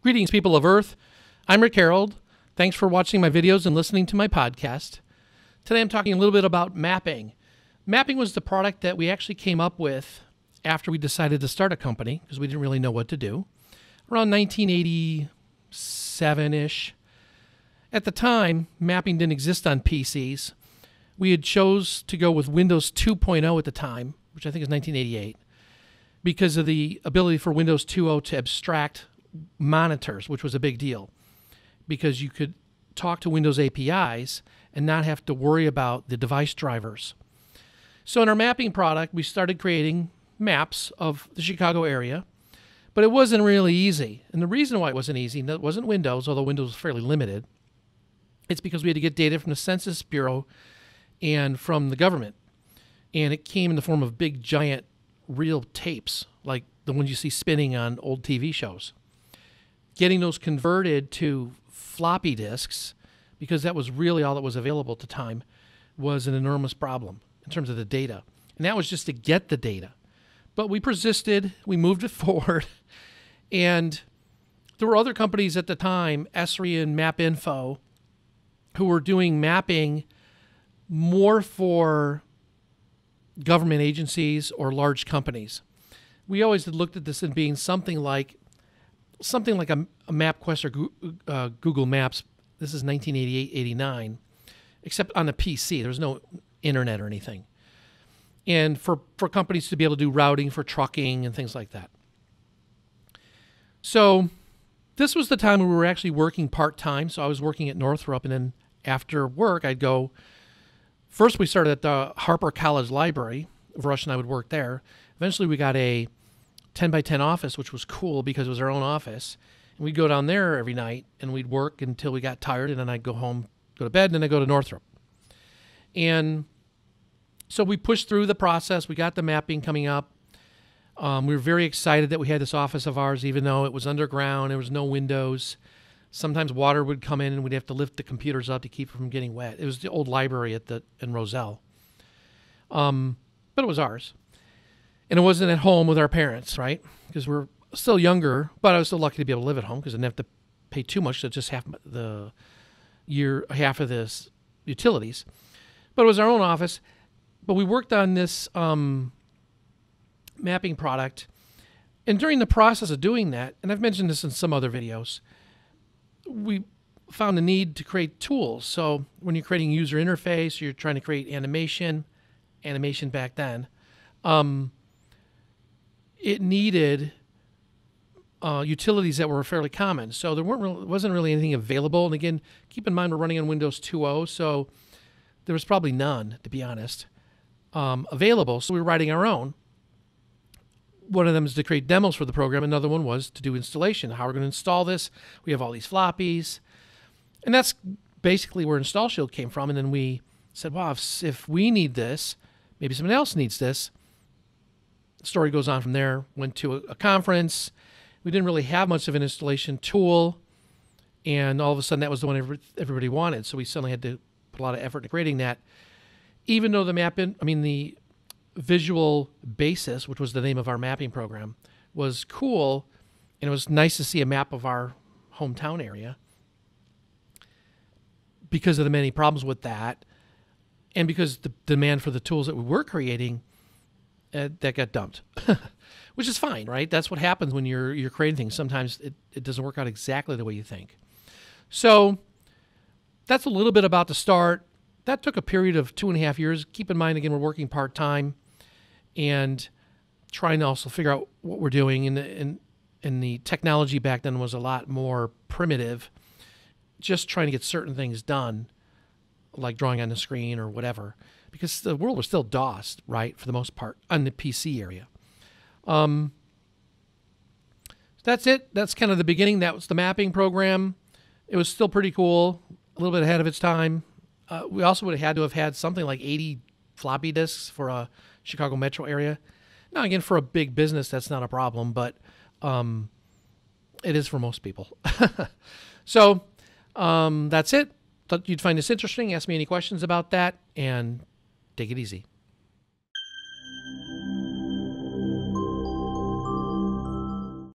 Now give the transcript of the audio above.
Greetings, people of Earth. I'm Rick Harold. Thanks for watching my videos and listening to my podcast. Today I'm talking a little bit about mapping. Mapping was the product that we actually came up with after we decided to start a company because we didn't really know what to do. Around 1987-ish. At the time, mapping didn't exist on PCs. We had chose to go with Windows 2.0 at the time, which I think is 1988, because of the ability for Windows 2.0 to abstract monitors, which was a big deal, because you could talk to Windows APIs and not have to worry about the device drivers. So in our mapping product, we started creating maps of the Chicago area, but it wasn't really easy. And the reason why it wasn't easy, it wasn't Windows, although Windows was fairly limited. It's because we had to get data from the Census Bureau and from the government. And it came in the form of big, giant, real tapes, like the ones you see spinning on old TV shows. Getting those converted to floppy disks, because that was really all that was available at the time, was an enormous problem in terms of the data. And that was just to get the data. But we persisted, we moved it forward, and there were other companies at the time, Esri and MapInfo, who were doing mapping more for government agencies or large companies. We always had looked at this as being something like a MapQuest or Google Maps. This is 1988, 89, except on a PC. There was no internet or anything. And for companies to be able to do routing for trucking and things like that. So this was the time when we were actually working part-time. So I was working at Northrup, and then after work, I'd go. First, we started at the Harper College Library. Rush and I would work there. Eventually, we got a 10 by 10 office, which was cool because it was our own office. And we'd go down there every night, and we'd work until we got tired, and then I'd go home, go to bed, and then I'd go to Northrup. And so we pushed through the process. We got the mapping coming up. We were very excited that we had this office of ours, even though it was underground. There was no windows. Sometimes water would come in, and we'd have to lift the computers up to keep it from getting wet. It was the old library in Roselle. But it was ours. And it wasn't at home with our parents, right? Because we're still younger, but I was still lucky to be able to live at home because I didn't have to pay too much to just half of the utilities. But it was our own office. But we worked on this mapping product. And during the process of doing that, and I've mentioned this in some other videos, we found the need to create tools. So when you're creating user interface, you're trying to create animation back then, it needed utilities that were fairly common. So there wasn't really anything available. And again, keep in mind we're running on Windows 2.0, so there was probably none, to be honest, available. So we were writing our own. One of them is to create demos for the program. Another one was to do installation. How we're going to install this. We have all these floppies. And that's basically where InstallShield came from. And then we said, wow, if we need this, maybe someone else needs this. The story goes on from there. Went to a conference. We didn't really have much of an installation tool. And all of a sudden, that was the one everybody wanted. So we suddenly had to put a lot of effort into creating that. Even though the VisualBasis, which was the name of our mapping program, was cool, and it was nice to see a map of our hometown area because of the many problems with that, and because the demand for the tools that we were creating, that got dumped, which is fine, right? That's what happens when you're creating things. Sometimes it doesn't work out exactly the way you think. So that's a little bit about the start. That took a period of 2.5 years. Keep in mind, again, we're working part-time and trying to also figure out what we're doing. And the technology back then was a lot more primitive, just trying to get certain things done, like drawing on the screen or whatever, because the world was still DOS, right, for the most part, on the PC area. That's it. That's kind of the beginning. That was the mapping program. It was still pretty cool, a little bit ahead of its time. We also would have had to have had something like 80 floppy disks for a Chicago metro area. Now, again, for a big business, that's not a problem, but it is for most people. So that's it. Thought you'd find this interesting. Ask me any questions about that, and take it easy.